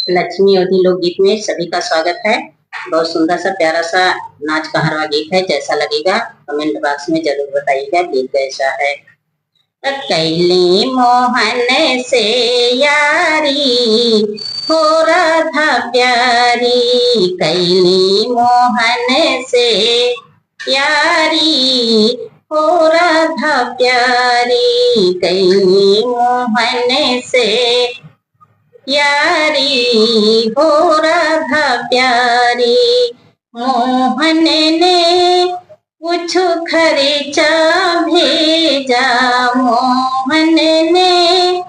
लक्ष्मी अवधि लोकगीत में सभी का स्वागत है। बहुत सुंदर सा प्यारा सा नाच कहरवा गीत है। जैसा लगेगा कमेंट बॉक्स में जरूर बताइएगा गीत कैसा है। कैली मोहन से यारी हो राधा प्यारी, कैली मोहन से यारी हो राधा प्यारी, कैली मोहन से यारी हो राधा प्यारी। मोहन ने कुछ खर्चा भेजा, मोहन ने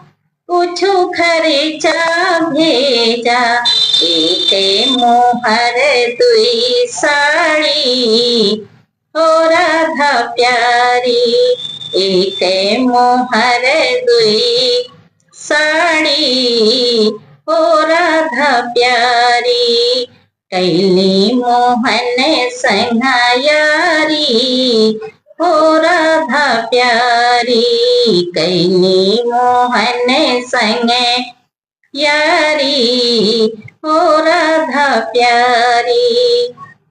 कुछ खर्चा भेजा, एक मोहर दुई साड़ी हो राधा प्यारी, एक मोहर दुई साड़ी हो राधा प्यारी। कैली मोहन संगा यारी हो राधा प्यारी, कैली मोहन संग यारी हो राधा प्यारी।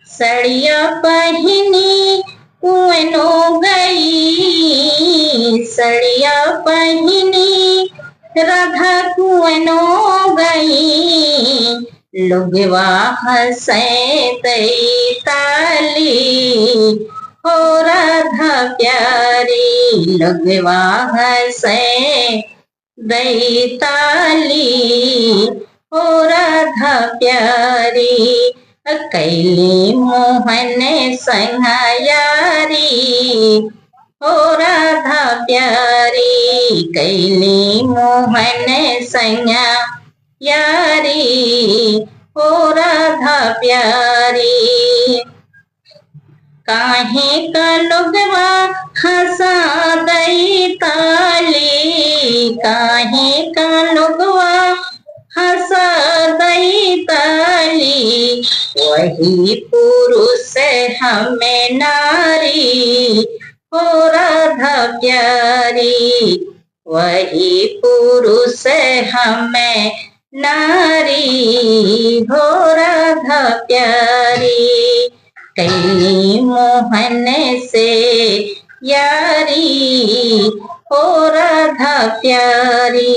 सड़िया पहनी कुएनो गई, सड़िया पहनी राधा कुएनो गई, लोगवा हंसे तई ताली हो राधा प्यारी, लोगवा हंसे दई ताली हो राधा प्यारी। कैली मोहन संगा यारी हो राधा प्यारी, कैली मोहन संगा यारी हो राधा प्यारी। काहे का लोगवा हंसा दई ताली, काहे का लोगवा हंसा दई ताली, वही पुरुष हमें नारी हो राधा प्यारी, वही पुरुष हमें नारी हो राधा प्यारी। कैली मोहन से यारी हो राधा प्यारी।